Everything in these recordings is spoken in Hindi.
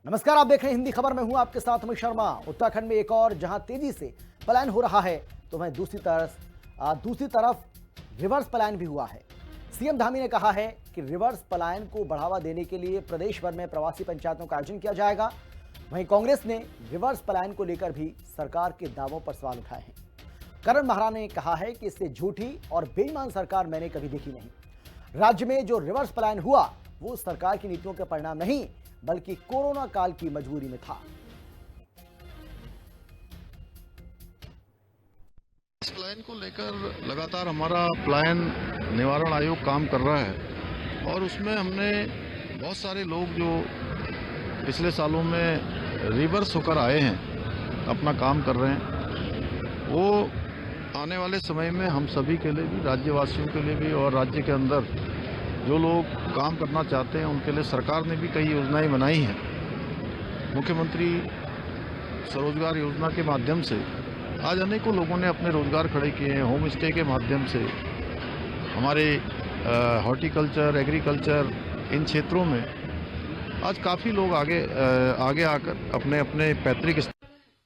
नमस्कार, आप देख रहे हैं हिंदी खबर में हूं आपके साथ अमित शर्मा। उत्तराखंड में एक और जहां तेजी से पलायन हो रहा है तो वहीं दूसरी तरफ रिवर्स पलायन भी हुआ है। सीएम धामी ने कहा है कि रिवर्स पलायन को बढ़ावा देने के लिए प्रदेश भर में प्रवासी पंचायतों का आयोजन किया जाएगा। वहीं कांग्रेस ने रिवर्स पलायन को लेकर भी सरकार के दावों पर सवाल उठाए हैं। करण महाराणा ने कहा है कि इससे झूठी और बेईमान सरकार मैंने कभी देखी नहीं। राज्य में जो रिवर्स पलायन हुआ वो सरकार की नीतियों के परिणाम नहीं बल्कि कोरोना काल की मजबूरी में था। इस पलायन को लेकर लगातार हमारा पलायन निवारण आयोग काम कर रहा है और उसमें हमने बहुत सारे लोग जो पिछले सालों में रिवर्स होकर आए हैं, अपना काम कर रहे हैं, वो आने वाले समय में हम सभी के लिए भी, राज्यवासियों के लिए भी और राज्य के अंदर जो लोग काम करना चाहते हैं उनके लिए सरकार ने भी कई योजनाएं बनाई हैं। मुख्यमंत्री स्वरोजगार योजना के माध्यम से आज अनेकों लोगों ने अपने रोजगार खड़े किए हैं। होम स्टे के माध्यम से हमारे हॉर्टिकल्चर, एग्रीकल्चर, इन क्षेत्रों में आज काफ़ी लोग आगे आकर अपने अपने पैतृक।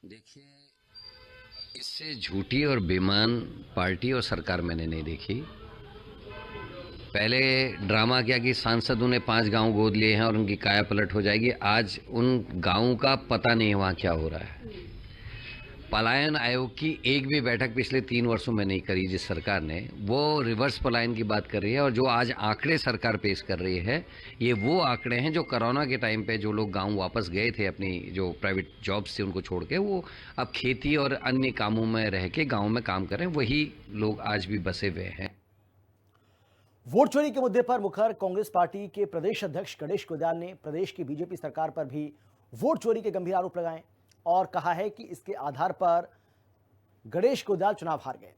देखिए, इससे झूठी और बेईमान पार्टी और सरकार मैंने नहीं देखी। पहले ड्रामा किया कि सांसदों ने 5 गांव गोद लिए हैं और उनकी काया पलट हो जाएगी। आज उन गांवों का पता नहीं वहाँ क्या हो रहा है। पलायन आयोग की एक भी बैठक पिछले 3 वर्षों में नहीं करी जिस सरकार ने, वो रिवर्स पलायन की बात कर रही है। और जो आज आंकड़े सरकार पेश कर रही है, ये वो आंकड़े हैं जो कोरोना के टाइम पे जो लोग गांव वापस गए थे अपनी जो प्राइवेट जॉब्स थी उनको छोड़ के, वो अब खेती और अन्य कामों में रह के गाँव में काम कर रहे हैं। वही लोग आज भी बसे हुए हैं। वोट चोरी के मुद्दे पर मुखर कांग्रेस पार्टी के प्रदेश अध्यक्ष गणेश गोदियाल ने प्रदेश की बीजेपी सरकार पर भी वोट चोरी के गंभीर आरोप लगाए और कहा है कि इसके आधार पर गणेश गोदियाल चुनाव हार गए।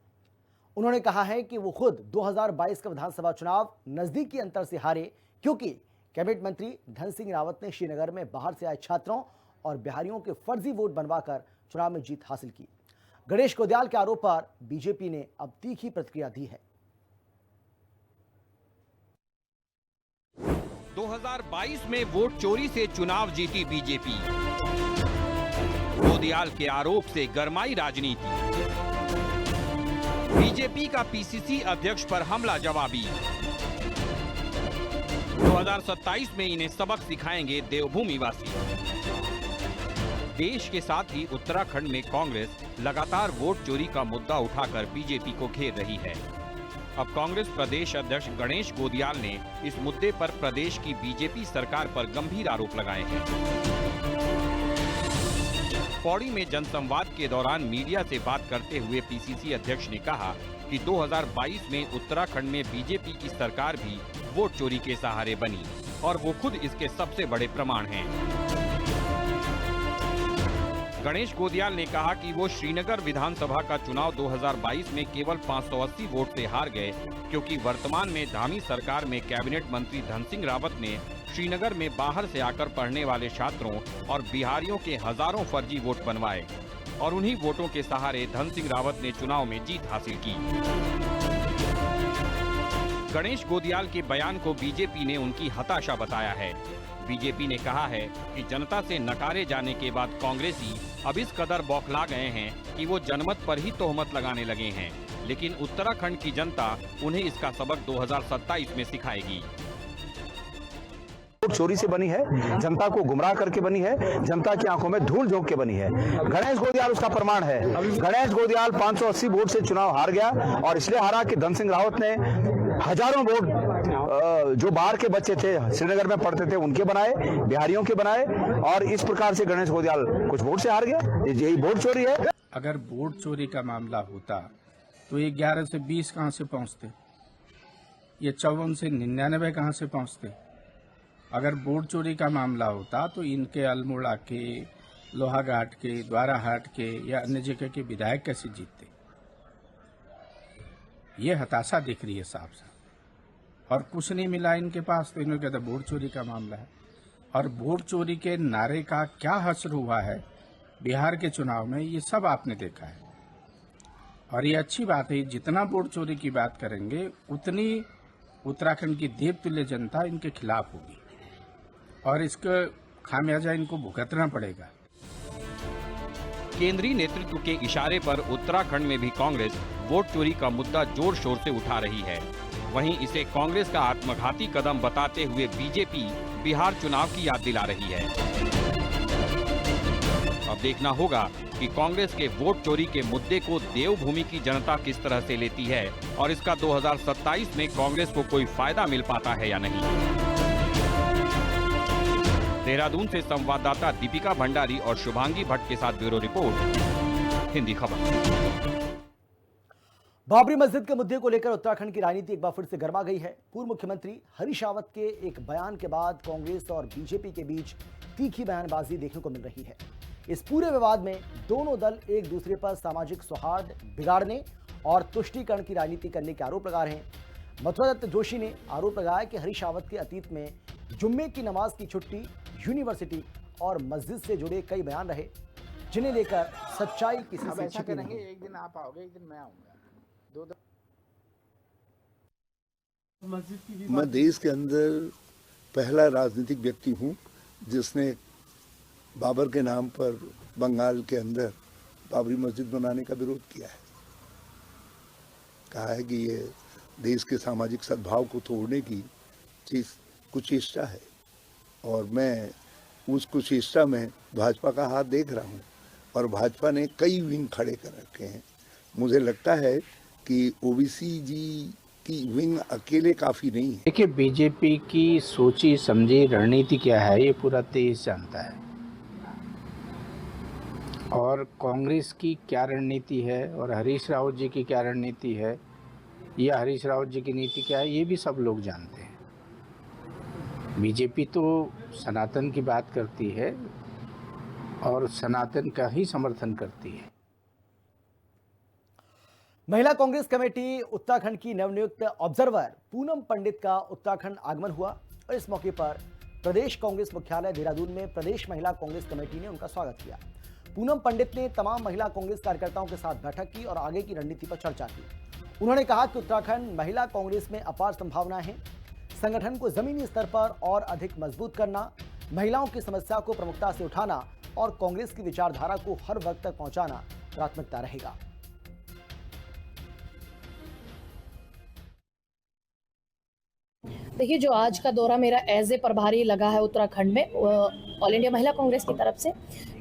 उन्होंने कहा है कि वो खुद 2022 का विधानसभा चुनाव नजदीकी अंतर से हारे क्योंकि कैबिनेट मंत्री धन सिंह रावत ने श्रीनगर में बाहर से आए छात्रों और बिहारियों के फर्जी वोट बनवाकर चुनाव में जीत हासिल की। गणेश गोदियाल के आरोप पर बीजेपी ने अब तीखी प्रतिक्रिया दी है। 2022 में वोट चोरी से चुनाव जीती बीजेपी। गोदियाल के आरोप से गरमाई राजनीति। बीजेपी का पीसीसी अध्यक्ष पर हमला जवाबी। 2027 में इन्हें सबक सिखाएंगे देवभूमि वासी। देश के साथ ही उत्तराखंड में कांग्रेस लगातार वोट चोरी का मुद्दा उठाकर बीजेपी को घेर रही है। अब कांग्रेस प्रदेश अध्यक्ष गणेश गोदियाल ने इस मुद्दे पर प्रदेश की बीजेपी सरकार पर गंभीर आरोप लगाए हैं। पौड़ी में जनसंवाद के दौरान मीडिया से बात करते हुए पीसीसी अध्यक्ष ने कहा कि 2022 में उत्तराखंड में बीजेपी की सरकार भी वोट चोरी के सहारे बनी और वो खुद इसके सबसे बड़े प्रमाण हैं। गणेश गोदियाल ने कहा कि वो श्रीनगर विधानसभा का चुनाव 2022 में केवल 580 वोट से हार गए क्योंकि वर्तमान में धामी सरकार में कैबिनेट मंत्री धन सिंह रावत ने श्रीनगर में बाहर से आकर पढ़ने वाले छात्रों और बिहारियों के हजारों फर्जी वोट बनवाए और उन्हीं वोटों के सहारे धन सिंह रावत ने चुनाव में जीत हासिल की। गणेश गोदियाल के बयान को बीजेपी ने उनकी हताशा बताया है। बीजेपी ने कहा है कि जनता से नकारे जाने के बाद कांग्रेसी अब इस कदर बौखला गए हैं कि वो जनमत पर ही तोहमत लगाने लगे हैं, लेकिन उत्तराखंड की जनता उन्हें इसका सबक 2027 में सिखाएगी। वोट चोरी से बनी है, जनता को गुमराह करके बनी है, जनता की आंखों में धूल झोंक के बनी है। गणेश गोदियाल उसका प्रमाण है। गणेश गोदियाल 580 वोट से चुनाव हार गया और इसलिए हारा कि धन सिंह रावत ने हजारों वोट जो बाहर के बच्चे थे, श्रीनगर में पढ़ते थे, उनके बनाए, बिहारियों के बनाए और इस प्रकार से गणेश गोदियाल कुछ वोट से हार गया। यही वोट चोरी है। अगर वोट चोरी का मामला होता तो ये 11 से 20 कहां से पहुंचते, ये 54 से 99 कहां से पहुंचते। अगर वोट चोरी का मामला होता तो इनके अल्मोड़ा के, लोहाघाट के, द्वाराहाट के या अन्य जगह के विधायक कैसे जीतते। ये हताशा दिख रही है साफ साफ। और कुछ नहीं मिला इनके पास तो इन्होंने कहता वोट चोरी का मामला है। और वोट चोरी के नारे का क्या हश्र हुआ है बिहार के चुनाव में, ये सब आपने देखा है। और ये अच्छी बात है, जितना वोट चोरी की बात करेंगे उतनी उत्तराखंड की देवतुल्य जनता इनके खिलाफ होगी और इसके खामियाजा इनको भुगतना पड़ेगा। केंद्रीय नेतृत्व के इशारे पर उत्तराखंड में भी कांग्रेस वोट चोरी का मुद्दा जोर शोर से उठा रही है। वहीं इसे कांग्रेस का आत्मघाती कदम बताते हुए बीजेपी बिहार चुनाव की याद दिला रही है। अब देखना होगा कि कांग्रेस के वोट चोरी के मुद्दे को देवभूमि की जनता किस तरह से लेती है और इसका 2027 में कांग्रेस को कोई फायदा मिल पाता है या नहीं। देहरादून से संवाददाता दीपिका भंडारी और शुभांगी भट्ट के साथ ब्यूरो रिपोर्ट, हिंदी खबर। बाबरी मस्जिद के मुद्दे को लेकर उत्तराखंड की राजनीति एक बार फिर से गर्मा गई है। पूर्व मुख्यमंत्री हरीश रावत के एक बयान के बाद कांग्रेस और बीजेपी के बीच तीखी बयानबाजी देखने को मिल रही है। इस पूरे विवाद में दोनों दल एक दूसरे पर सामाजिक सौहार्द बिगाड़ने और तुष्टीकरण की राजनीति करने के आरोप लगा रहे हैं। मथुरा दत्त जोशी ने आरोप लगाया कि हरीश रावत के अतीत में जुम्मे की नमाज की छुट्टी, यूनिवर्सिटी और मस्जिद से जुड़े कई बयान रहे, जिन्हें लेकर सच्चाई किसी से छिपी नहीं। एक दिन आप आओगे, एक दिन मैं आऊंगा। मैं देश के अंदर पहला राजनीतिक व्यक्ति हूं जिसने बाबर के नाम पर बंगाल के अंदर बाबरी मस्जिद बनाने का विरोध किया है। कहा है कि ये देश के सामाजिक सद्भाव को तोड़ने की कुचेष्टा है और मैं उस कुचेष्टा में भाजपा का हाथ देख रहा हूं और भाजपा ने कई विंग खड़े कर रखे हैं। मुझे लगता है कि ओबीसी जी की विंग अकेले काफी नहीं है। देखिए, बीजेपी की सोची समझी रणनीति क्या है ये पूरा देश जानता है, और कांग्रेस की क्या रणनीति है और हरीश रावत जी की क्या रणनीति है या हरीश रावत जी की नीति क्या है ये भी सब लोग जानते हैं। बीजेपी तो सनातन की बात करती है और सनातन का ही समर्थन करती है। महिला कांग्रेस कमेटी उत्तराखंड की नवनियुक्त ऑब्जर्वर पूनम पंडित का उत्तराखंड आगमन हुआ और इस मौके पर प्रदेश कांग्रेस मुख्यालय देहरादून में प्रदेश महिला कांग्रेस कमेटी ने उनका स्वागत किया। पूनम पंडित ने तमाम महिला कांग्रेस कार्यकर्ताओं के साथ बैठक की और आगे की रणनीति पर चर्चा की। उन्होंने कहा कि उत्तराखंड महिला कांग्रेस में अपार संभावनाएं हैं। संगठन को जमीनी स्तर पर और अधिक मजबूत करना, महिलाओं की समस्या को प्रमुखता से उठाना और कांग्रेस की विचारधारा को हर वर्ग तक पहुंचाना प्राथमिकता रहेगा। देखिए, जो आज का दौरा मेरा एज ए प्रभारी लगा है उत्तराखंड में ऑल इंडिया महिला कांग्रेस की तरफ से,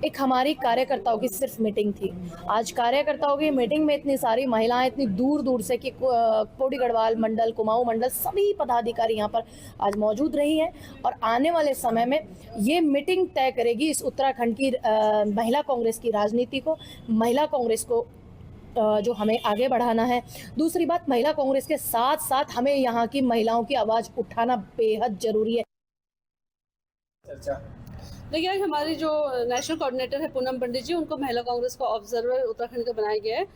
एक हमारी कार्यकर्ताओं की सिर्फ मीटिंग थी। आज कार्यकर्ताओं की मीटिंग में इतनी सारी महिलाएं इतनी दूर दूर से कि पौड़ी गढ़वाल मंडल, कुमाऊं मंडल, सभी पदाधिकारी यहाँ पर आज मौजूद रही हैं और आने वाले समय में ये मीटिंग तय करेगी इस उत्तराखंड की महिला कांग्रेस की राजनीति को, महिला कांग्रेस को जो हमें आगे बढ़ाना है। दूसरी बात, महिला कांग्रेस के साथ साथ हमें यहाँ की महिलाओं की आवाज उठाना बेहद जरूरी है। देखिए, आज हमारी जो नेशनल कोऑर्डिनेटर है पूनम पंडित जी, उनको महिला कांग्रेस का ऑब्जर्वर उत्तराखंड का बनाया गया है,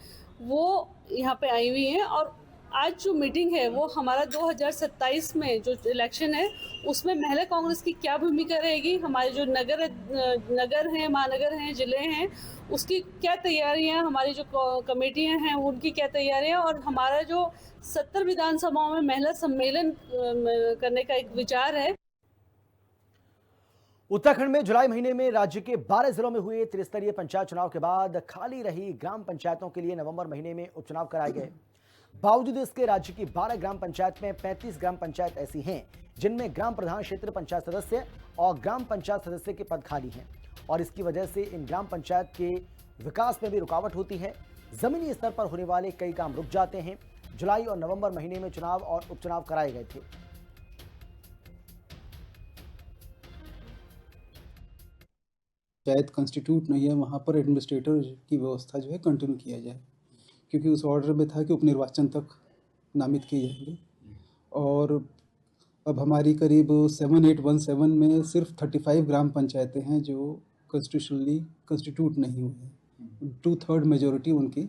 वो यहाँ पे आई हुई हैं और आज जो मीटिंग है वो हमारा 2027 में जो इलेक्शन है उसमें महिला कांग्रेस की क्या भूमिका रहेगी, हमारे जो नगर हैं, महानगर हैं, जिले हैं, उसकी क्या तैयारियां, हमारी जो कमेटियां हैं उनकी क्या तैयारियां, और हमारा जो 70 विधानसभाओं में महिला सम्मेलन करने का एक विचार है। उत्तराखंड में जुलाई महीने में राज्य के 12 जिलों में हुए त्रिस्तरीय पंचायत चुनाव के बाद खाली रही ग्राम पंचायतों के लिए नवंबर महीने में उपचुनाव कराए गए। बावजूद इसके राज्य की 12 ग्राम पंचायत में 35 ग्राम पंचायत ऐसी हैं जिनमें ग्राम प्रधान, क्षेत्र पंचायत सदस्य और ग्राम पंचायत सदस्य के पद खाली हैं और इसकी वजह से इन ग्राम पंचायत के विकास में भी रुकावट होती है। जमीनी स्तर पर होने वाले कई काम रुक जाते हैं। जुलाई और नवंबर महीने में चुनाव और उपचुनाव कराए गए थे। पंचायत कंस्टिट्यूट नहीं है, वहाँ पर एडमिनिस्ट्रेटर की व्यवस्था जो है कंटिन्यू किया जाए, क्योंकि उस ऑर्डर में था कि उपनिर्वाचन तक नामित किए जाएंगे। और अब हमारी करीब 7817 में सिर्फ 35 ग्राम पंचायतें हैं जो कॉन्स्टिट्यूशनली कंस्टिट्यूट नहीं हुई हैं। 2/3 मेजोरिटी उनकी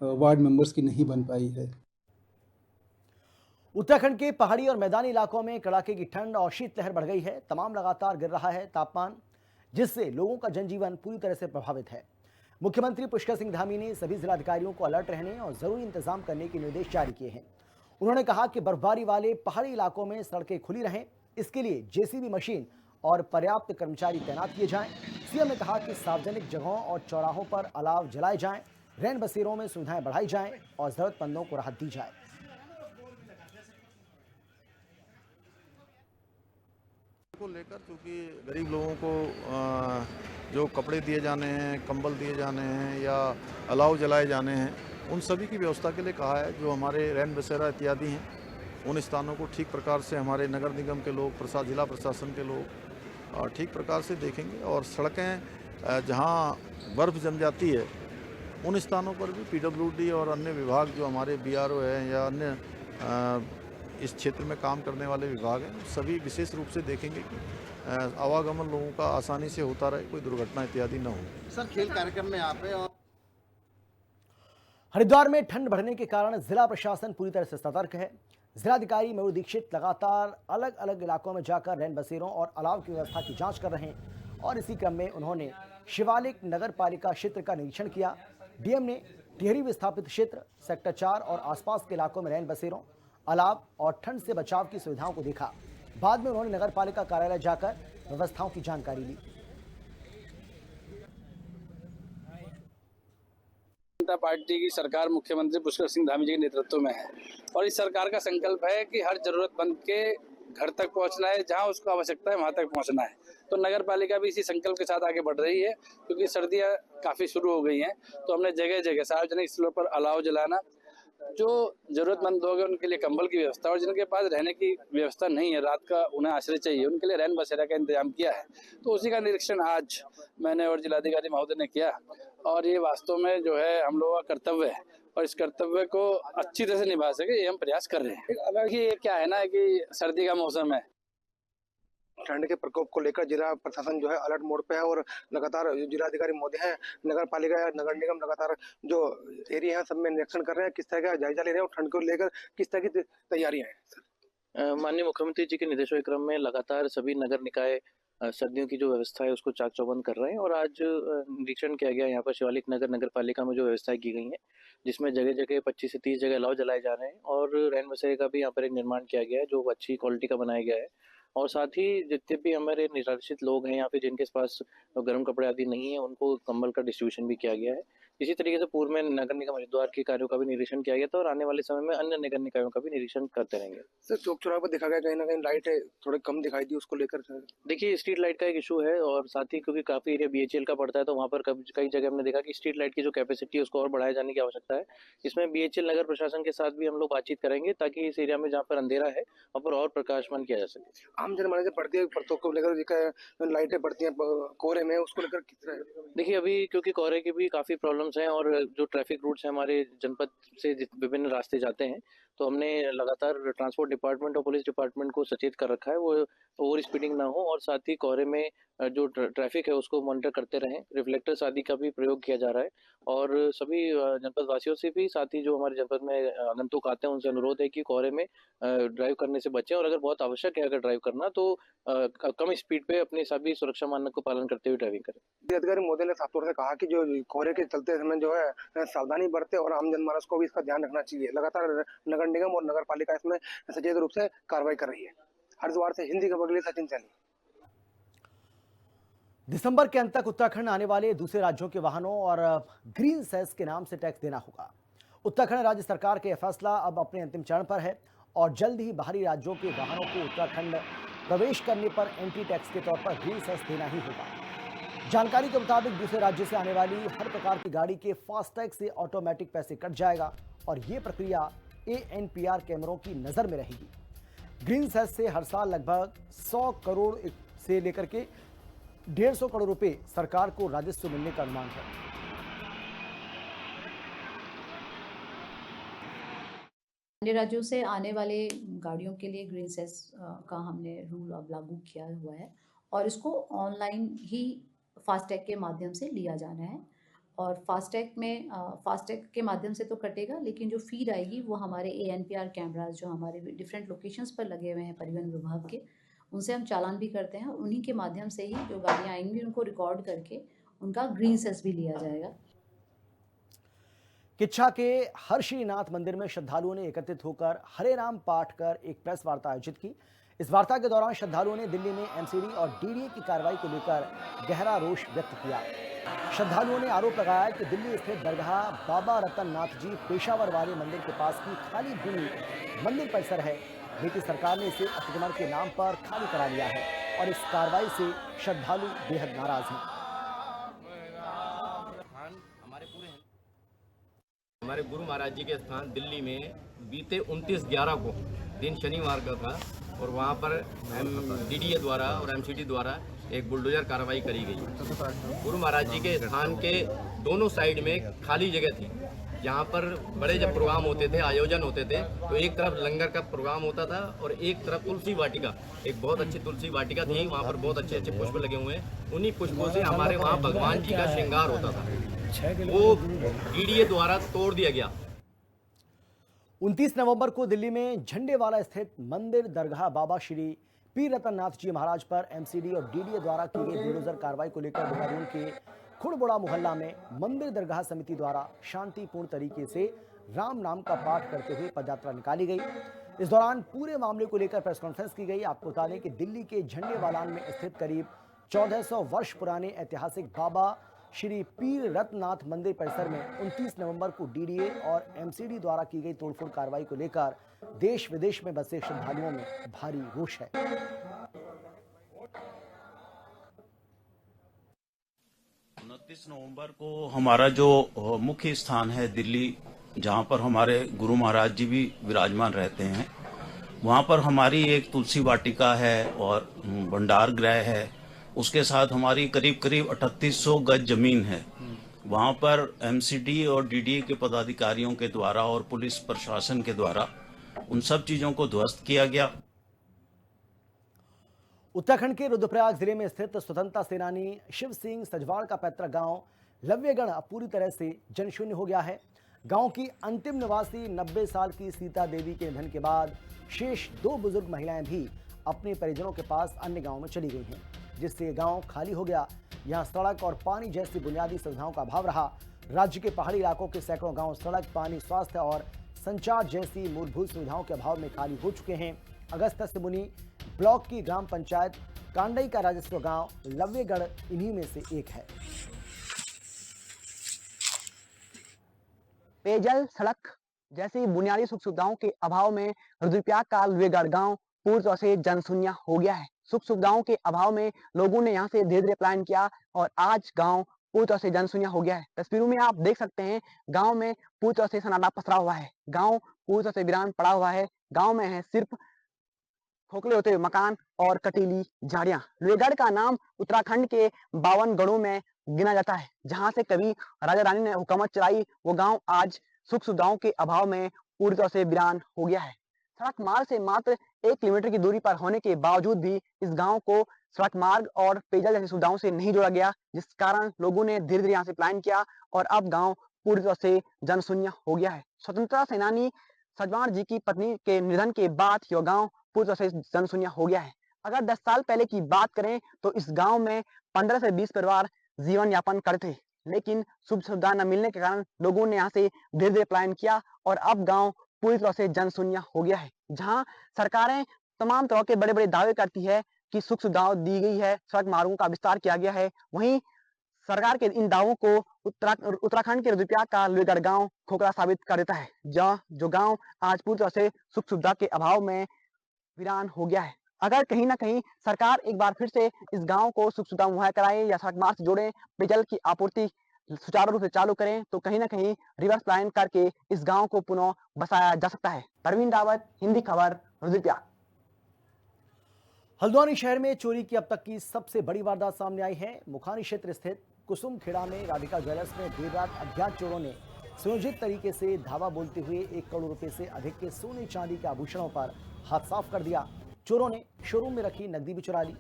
वार्ड मेंबर्स की नहीं बन पाई है। उत्तराखंड के पहाड़ी और मैदानी इलाकों में कड़ाके की ठंड और शीतलहर बढ़ गई है। तमाम लगातार गिर रहा है तापमान, जिससे लोगों का जनजीवन पूरी तरह से प्रभावित है। मुख्यमंत्री पुष्कर सिंह धामी ने सभी जिलाधिकारियों को अलर्ट रहने और जरूरी इंतजाम करने के निर्देश जारी किए हैं। उन्होंने कहा कि बर्फबारी वाले पहाड़ी इलाकों में सड़कें खुली रहें, इसके लिए जेसीबी मशीन और पर्याप्त कर्मचारी तैनात किए जाएं। सीएम ने कहा कि सार्वजनिक जगहों और चौराहों पर अलाव जलाए जाएं, रैन बसेरों में सुविधाएं बढ़ाई जाएं और जरूरतमंदों को राहत दी जाए। को लेकर चूँकि गरीब लोगों को जो कपड़े दिए जाने हैं, कंबल दिए जाने हैं या अलाव जलाए जाने हैं, उन सभी की व्यवस्था के लिए कहा है। जो हमारे रैन बसेरा इत्यादि हैं, उन स्थानों को ठीक प्रकार से हमारे नगर निगम के लोग, जिला प्रशासन के लोग ठीक प्रकार से देखेंगे। और सड़कें जहां बर्फ़ जम जाती है, उन स्थानों पर भी पीडब्ल्यूडी और अन्य विभाग जो हमारे बीआरओ हैं या अन्य इस क्षेत्र में काम करने वाले विभाग हैं, सभी विशेष रूप से देखेंगे कि आवागमन लोगों का आसानी से होता रहे, कोई दुर्घटना इत्यादि न हो। सर, खेल कार्यक्रम में यहाँ पे हरिद्वार में ठंड बढ़ने के कारण जिला प्रशासन पूरी तरह से सतर्क है। जिलाधिकारी मयूर दीक्षित लगातार अलग अलग इलाकों में जाकर रैन बसेरों और अलाव की व्यवस्था की जांच कर रहे हैं और इसी क्रम में उन्होंने शिवालिक नगर पालिका क्षेत्र का निरीक्षण किया। डीएम ने टिहरी विस्थापित क्षेत्र, सेक्टर 4 और आसपास के इलाकों में रैन बसेरों, अलाव और ठंड से बचाव की सुविधाओं को देखा। बाद में उन्होंने नगर पालिका कार्यालय जाकर व्यवस्थाओं की जानकारी ली। जनता पार्टी की सरकार मुख्यमंत्री पुष्कर सिंह धामी जी के नेतृत्व में है और इस सरकार का संकल्प है कि हर जरूरतमंद के घर तक पहुंचना है, जहां उसको आवश्यकता है वहां तक पहुंचना है। तो नगर पालिका भी इसी संकल्प के साथ आगे बढ़ रही है, क्योंकि सर्दियां काफी शुरू हो गई हैं। तो हमने जगह जगह सार्वजनिक स्थलों पर अलाव जलाना, जो जरूरतमंद लोग हैं उनके लिए कंबल की व्यवस्था, और जिनके पास रहने की व्यवस्था नहीं है, रात का उन्हें आश्रय चाहिए, उनके लिए रैन बसेरा का इंतजाम किया है। तो उसी का निरीक्षण आज मैंने और जिलाधिकारी महोदय ने किया और ये वास्तव में जो है हम लोगों का कर्तव्य है और इस कर्तव्य को अच्छी तरह से निभा सके ये हम प्रयास कर रहे हैं। अब ये क्या है ना कि सर्दी का मौसम है, ठंड के प्रकोप को लेकर जिला प्रशासन जो है अलर्ट मोड पे है और लगातार जिलाधिकारी महोदय हैं, नगर पालिका या नगर निगम लगातार जो एरिया है सब में निरीक्षण कर रहे हैं, किस तरह का जायजा ले रहे हैं और ठंड को लेकर किस तरह की तैयारियां हैं। माननीय मुख्यमंत्री जी के निर्देशों के क्रम में लगातार सभी नगर निकाय सर्दियों की जो व्यवस्था है उसको चाक चौबंद कर रहे हैं और आज निरीक्षण किया गया यहाँ पर शिवालिक नगर पालिका में जो व्यवस्थाएं की गई हैं, जिसमें जगह जगह 25 से 30 जगह अलाव जलाए जा रहे हैं और रैन बसेरे का भी यहाँ पर एक निर्माण किया गया है जो अच्छी क्वालिटी का बनाया गया है। और साथ ही जितने भी हमारे निराश्रित लोग हैं या फिर जिनके पास गर्म कपड़े आदि नहीं है, उनको कंबल का डिस्ट्रीब्यूशन भी किया गया है। इसी तरीके से पूर्व में नगर निगम हरिद्वार के कार्यों का भी निरीक्षण किया गया था और आने वाले समय में अन्य नगर निकायों का भी निरीक्षण करते रहेंगे। सर, चौक चौराहे पर देखा गया कहीं ना कहीं लाइटें थोड़े कम दिखाई दी, उसको लेकर देखिए स्ट्रीट लाइट का एक इशू है और साथ ही क्योंकि काफी एरिया बीएचईएल का पड़ता है तो वहाँ पर कई जगह हमने देखा कि स्ट्रीट लाइट की जो कैपेसिटी है उसको और बढ़ाए जाने की आवश्यकता है। इसमें बीएचईएल नगर प्रशासन के साथ भी हम लोग बातचीत करेंगे ताकि इस एरिया में जहाँ पर अंधेरा है वहाँ पर और प्रकाशमान किया जा सके। आम जनमानस पड़ती है परतों को लेकर लाइटें पड़ती हैं कोहरे में, उसको लेकर किस तरह? देखिए अभी क्योंकि कोहरे की भी काफी प्रॉब्लम्स हैं और जो ट्रैफिक रूट्स हैं हमारे जनपद से विभिन्न रास्ते जाते हैं, तो हमने लगातार ट्रांसपोर्ट डिपार्टमेंट और पुलिस डिपार्टमेंट को सचेत कर रखा है वो ओवर स्पीडिंग ना हो और साथ ही कोहरे में जो ट्रैफिक है उसको मॉनिटर करते रहें। रिफ्लेक्टर्स आदि का भी प्रयोग किया जा रहा है और सभी जनपद वासियों से भी, साथ ही जो हमारे जनपद में आगंतुक आते हैं उनसे अनुरोध है कि कोहरे में ड्राइव करने से बचें और अगर बहुत आवश्यक है अगर ड्राइव करना तो कम स्पीड पे अपने सभी सुरक्षा मानक को पालन करते हुए ड्राइविंग करें। जिलाधिकारी महोदय ने साफ तौर से कहा कि जो कोहरे के चलते समय जो है सावधानी बरते और आम जनमानस को भी इसका ध्यान रखना चाहिए। लगातार नगर निगम और नगर पालिका इसमें सचेत रूप से कार्रवाई कर रही है। हरिद्वार से हिंदी खबर के लिए सचिन सैनी। दिसंबर के अंत तक उत्तराखंड आने वाले दूसरे राज्यों के वाहनों और ग्रीन सेस के नाम से टैक्स देना होगा। उत्तराखंड राज्य सरकार का यह फैसला अब अपने अंतिम चरण पर है और जल्द ही बाहरी राज्यों के वाहनों को उत्तराखंड प्रवेश करने पर एंट्री टैक्स के तौर पर ग्रीन सेस देना ही होगा। जानकारी के मुताबिक दूसरे राज्य से आने वाली हर प्रकार की गाड़ी के फास्टैग से ऑटोमेटिक पैसे कट जाएगा और ये प्रक्रिया ANPR कैमरों की नजर में रहेगी। ग्रीन सेस से हर साल लगभग 100 करोड़ से लेकर के 150 करोड़ रुपए सरकार को राजस्व मिलने का अनुमान है। अन्य राज्यों से आने वाले गाड़ियों के लिए ग्रीन सेस का हमने रूल अब लागू किया हुआ है और इसको ऑनलाइन ही फास्टैग के माध्यम से लिया जाना है और फास्टैग के माध्यम से तो कटेगा, लेकिन जो फीड आएगी वो हमारे ANPR कैमराज जो हमारे डिफरेंट लोकेशंस पर लगे हुए हैं परिवहन विभाग के, उनसे हम चालान भी करते हैं। उन्हीं के माध्यम से ही जो गाड़ियाँ आएंगी उनको रिकॉर्ड करके उनका ग्रीन सेस भी लिया जाएगा। किच्छा के हर्षिनाथ मंदिर में श्रद्धालुओं ने एकत्रित होकर हरे राम पाठ कर एक प्रेस वार्ता आयोजित की। इस वार्ता के दौरान श्रद्धालुओं ने दिल्ली में एमसीडी और डीडीए की कार्रवाई को लेकर गहरा रोष व्यक्त किया। श्रद्धालुओं ने आरोप लगाया कि दिल्ली स्थित दरगाह बाबा रतन नाथ जी पेशावर वाले मंदिर के पास की खाली भूमि मंदिर परिसर है, लेकिन सरकार ने इसे अतिक्रमण के नाम पर खाली करा लिया है और इस कार्रवाई से श्रद्धालु बेहद नाराज हैं। हमारे गुरु महाराज जी के स्थान दिल्ली में बीते 29/11 को दिन शनिवार का था और वहाँ पर डीडीए द्वारा और एमसीडी द्वारा एक बुलडोजर कार्रवाई करी गई। गुरु महाराज जी के स्थान के दोनों साइड में खाली जगह थी, जहाँ पर बड़े जब प्रोग्राम होते थे, आयोजन होते थे, तो एक तरफ लंगर का प्रोग्राम होता था और एक तरफ तुलसी वाटिका, एक बहुत अच्छी तुलसी वाटिका थी, वहाँ पर बहुत अच्छे अच्छे पुष्प लगे हुए हैं। उन्हीं पुष्पों से हमारे वहाँ भगवान जी का श्रृंगार होता था, वो डीडीए द्वारा तोड़ दिया गया। 29 नवंबर को दिल्ली में झंडेवाला स्थित मंदिर दरगाह बाबा श्री पीर रतन नाथ जी महाराज पर एमसीडी और डीडीए द्वारा की गई बुलडोजर कार्रवाई को लेकर देहरादून के खुड़बुड़ा मोहल्ला में मंदिर दरगाह समिति द्वारा शांतिपूर्ण तरीके से राम नाम का पाठ करते हुए पदयात्रा निकाली गई। इस दौरान पूरे मामले को लेकर प्रेस कॉन्फ्रेंस की गई। आपको बता दें कि दिल्ली के झंडेवालान में स्थित करीब 1400 वर्ष पुराने ऐतिहासिक बाबा श्री पीर रत्ननाथ मंदिर परिसर में 29 नवंबर को डीडीए और एमसीडी द्वारा की गई तोड़फोड़ कार्रवाई को लेकर देश विदेश में बसे श्रद्धालुओं में भारी रोष है। 29 नवंबर को हमारा जो मुख्य स्थान है दिल्ली, जहां पर हमारे गुरु महाराज जी भी विराजमान रहते हैं, वहां पर हमारी एक तुलसी वाटिका है और भंडार गृह है। उसके साथ हमारी करीब 3800 गज जमीन है। वहां पर एमसीडी और डीडीए के पदाधिकारियों के द्वारा और पुलिस प्रशासन के द्वारा उन सब चीजों को ध्वस्त किया गया। उत्तराखंड के रुद्रप्रयाग जिले में स्थित स्वतंत्रता सेनानी शिव सिंह सजवाड़ का पैतृक गांव लव्यगढ़ अब पूरी तरह से जनशून्य हो गया है। गांव की अंतिम निवासी 90 साल की सीता देवी के निधन के बाद शेष 2 बुजुर्ग महिलाएं भी अपने परिजनों के पास अन्य गांव में चली गई हैं, जिससे गांव खाली हो गया। यहां सड़क और पानी जैसी बुनियादी सुविधाओं का अभाव रहा। राज्य के पहाड़ी इलाकों के सैकड़ों गांव सड़क, पानी, स्वास्थ्य और संचार जैसी मूलभूत सुविधाओं के अभाव में खाली हो चुके हैं। अगस्त मुनि ब्लॉक की ग्राम पंचायत कांडई का राजस्व गांव लव्यगढ़ इन्हीं में से एक है। पेयजल, सड़क जैसी बुनियादी सुख सुविधाओं के अभाव में रुद्रप्रयाग का लव्यगढ़ गांव पूरी तरह से जनशून्य हो गया है। सुख सुविधाओं के अभाव में लोगों ने यहां से धीरे धीरे पलायन किया और आज गांव पूरी तरह से जनशून्य हो गया है। तस्वीरों में आप देख सकते हैं गांव में पूरी तरह से सन्नाटा पसरा हुआ है। गांव पूरी तरह से वीरान पड़ा हुआ है। गांव में है सिर्फ खोखले होते हुए मकान और कटीली झाड़ियां। लव्यगढ़ का नाम उत्तराखंड के 52 गढ़ों में गिना जाता है। जहां से कभी राजा रानी ने हुकूमत चलाई, वो गांव आज सुख सुविधाओं के अभाव में पूरी तरह से वीरान हो गया है। सड़क मार्ग से मात्र 1 किलोमीटर की दूरी पर होने के बावजूद भी इस गांव को सड़क मार्ग और पेयजल जैसी सुविधाओं से नहीं जोड़ा गया, जिस कारण लोगों ने धीरे धीरे यहाँ से पलायन किया और अब गांव पूरी तरह से जनशून्य हो गया है। स्वतंत्रता सेनानी सजवाड़ जी की पत्नी के निधन के बाद यह गांव पूरी तरह से जनशून्य हो गया है। अगर 10 साल पहले की बात करें तो इस गाँव में 15 से 20 परिवार जीवन यापन करते थे, लेकिन सुख सुविधा न मिलने के कारण लोगों ने यहाँ से धीरे धीरे पलायन किया और अब गाँव पूरी तरह से जनशून्य हो गया है। जहां सरकारें तमाम तरह के बड़े बड़े दावे करती है कि सुख सुविधाएं दी गई है, सड़क मार्गों का विस्तार किया गया है, वहीं सरकार के इन दावों को उत्तराखंड के रुद्रप्रयाग का लव्यगढ़ गांव खोखला साबित कर देता है, जो गांव आज पूरी तरह से सुख सुविधा के अभाव में वीरान हो गया है। अगर कहीं ना कहीं सरकार एक बार फिर से इस गांव को सुख सुविधा मुहैया कराए या सड़क मार्ग से जोड़े, पेयजल की आपूर्ति सुचारू रूप से चालू करें तो कहीं ना कहीं रिवर्स प्लान करके इस गांव को पुनः बसाया जा सकता है। परवीन रावत, हिंदी खबर, रुद्रप्रयाग। हल्द्वानी शहर में चोरी की अब तक की सबसे बड़ी वारदात सामने आई है। मुखानी क्षेत्र स्थित कुसुम खेड़ा में राधिका ज्वेलर्स में देर रात अज्ञात चोरों ने सुनियोजित तरीके से धावा बोलते हुए 1 करोड़ रुपए से अधिक के सोने चांदी के आभूषणों पर हाथ साफ कर दिया। चोरों ने शोरूम में रखी नकदी भी चुरा ली।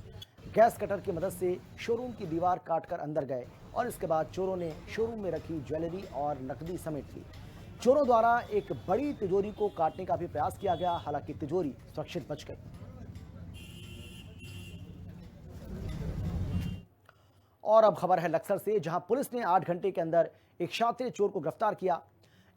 गैस कटर की मदद से शोरूम की दीवार काटकर अंदर गए और इसके बाद चोरों ने शोरूम में रखी ज्वेलरी और नकदी समेट ली। चोरों द्वारा एक बड़ी तिजोरी को काटने का भी प्रयास किया गया, हालांकि तिजोरी सुरक्षित बच गई। और अब खबर है लक्सर से, जहां पुलिस ने 8 घंटे के अंदर एक शातिर चोर को गिरफ्तार किया,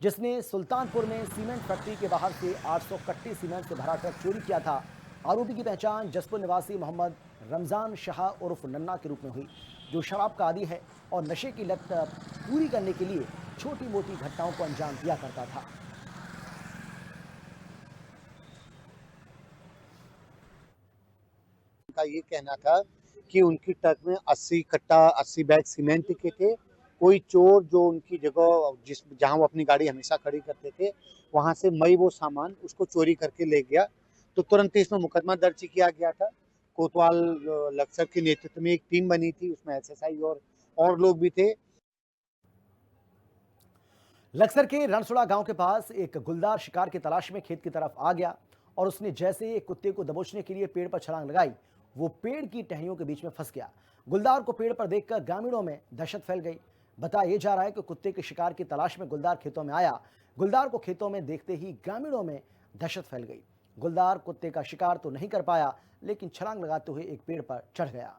जिसने सुल्तानपुर में सीमेंट फैक्ट्री के बाहर से 800 कट्टे सीमेंट से भरा ट्रक चोरी किया था। आरोपी की पहचान जसपुर निवासी मोहम्मद रमजान शाह उर्फ नन्ना के रूप में हुई, जो शराब का आदी है और नशे की लत पूरी करने के लिए छोटी मोटी घटनाओं को अंजाम दिया करता था। उनका ये कहना था कि उनकी ट्रक में 80 बैग सीमेंट के थे। कोई चोर जो उनकी जगह जहां वो अपनी गाड़ी हमेशा खड़ी करते थे, वहां से मई वो सामान उसको चोरी करके ले गया, तो तुरंत इसमें मुकदमा दर्ज किया गया था। कोतवाल लक्सर के नेतृत्व में एक टीम बनी थी, उसमें एसएसआई और लोग भी थे। लक्सर के रणसुड़ा गांव के पास एक गुलदार शिकार की तलाश में खेत की तरफ आ गया और उसने जैसे एक कुत्ते को दबोचने के लिए पेड़ पर छलांग लगाई, वो पेड़ की टहनियों के बीच में फंस गया। गुलदार को पेड़ पर देखकर ग्रामीणों में दहशत फैल गई। बताया जा रहा है कि कुत्ते के शिकार की तलाश में गुलदार खेतों में आया। गुलदार को खेतों में देखते ही ग्रामीणों में दहशत फैल गई। गुलदार कुत्ते का शिकार तो नहीं कर पाया, लेकिन छलांग लगाते हुए एक पेड़ पर चढ़ गया।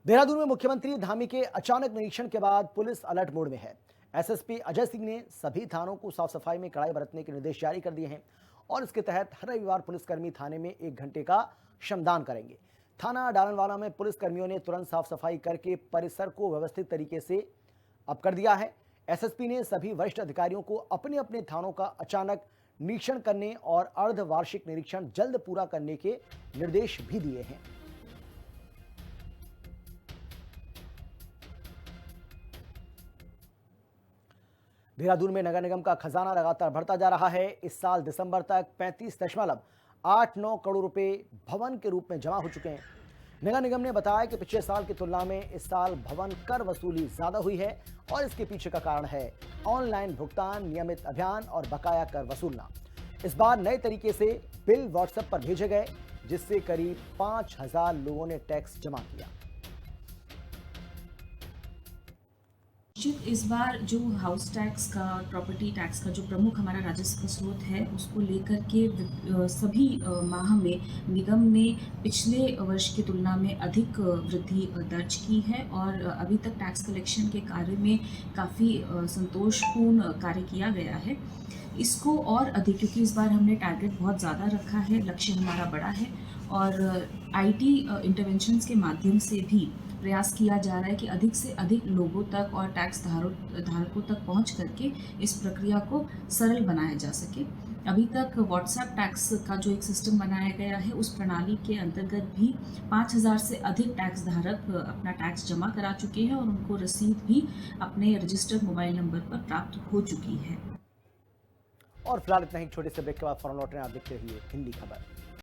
देहरादून में मुख्यमंत्री धामी के अचानक निरीक्षण के बाद पुलिस अलर्ट मोड में है। एसएसपी अजय सिंह ने सभी थानों को साफ सफाई में कड़ाई बरतने के निर्देश जारी कर दिए हैं और इसके तहत हर रविवार पुलिसकर्मी थाने में 1 घंटे का श्रमदान करेंगे। थाना डालनवाला में पुलिसकर्मियों ने तुरंत साफ सफाई करके परिसर को व्यवस्थित तरीके से अब कर दिया है। एसएसपी ने सभी वरिष्ठ अधिकारियों को अपने अपने थानों का अचानक निरीक्षण करने और अर्धवार्षिक निरीक्षण जल्द पूरा करने के निर्देश भी दिए हैं। देहरादून में नगर निगम का खजाना लगातार बढ़ता जा रहा है। इस साल दिसंबर तक 35.89 करोड़ रुपए भवन के रूप में जमा हो चुके हैं। नगर निगम ने बताया कि पिछले साल की तुलना में इस साल भवन कर वसूली ज्यादा हुई है और इसके पीछे का कारण है ऑनलाइन भुगतान, नियमित अभियान और बकाया कर वसूलना। इस बार नए तरीके से बिल व्हाट्सएप पर भेजे गए, जिससे करीब 5,000 लोगों ने टैक्स जमा किया। इस बार जो हाउस टैक्स का, प्रॉपर्टी टैक्स का जो प्रमुख हमारा राजस्व का स्रोत है, उसको लेकर के सभी माह में निगम ने पिछले वर्ष की तुलना में अधिक वृद्धि दर्ज की है और अभी तक टैक्स कलेक्शन के कार्य में काफ़ी संतोषपूर्ण कार्य किया गया है। इसको और अधिक, क्योंकि इस बार हमने टारगेट बहुत ज़्यादा रखा है, लक्ष्य हमारा बड़ा है और आईटी इंटरवेंशंस के माध्यम से भी प्रयास किया जा रहा है कि अधिक से अधिक लोगों तक और टैक्स धारकों तक पहुंच करके इस प्रक्रिया को सरल बनाया जा सके। अभी तक व्हाट्सएप टैक्स का जो एक सिस्टम बनाया गया है, उस प्रणाली के अंतर्गत भी 5,000 से अधिक टैक्स धारक अपना टैक्स जमा करा चुके हैं और उनको रसीद भी अपने रजिस्टर्ड मोबाइल नंबर पर प्राप्त हो चुकी है। और फिलहाल इतना ही, छोटे से ब्रेक के बाद फौरन लौट रहे हैं। आप देखते रहिए हिंदी खबर।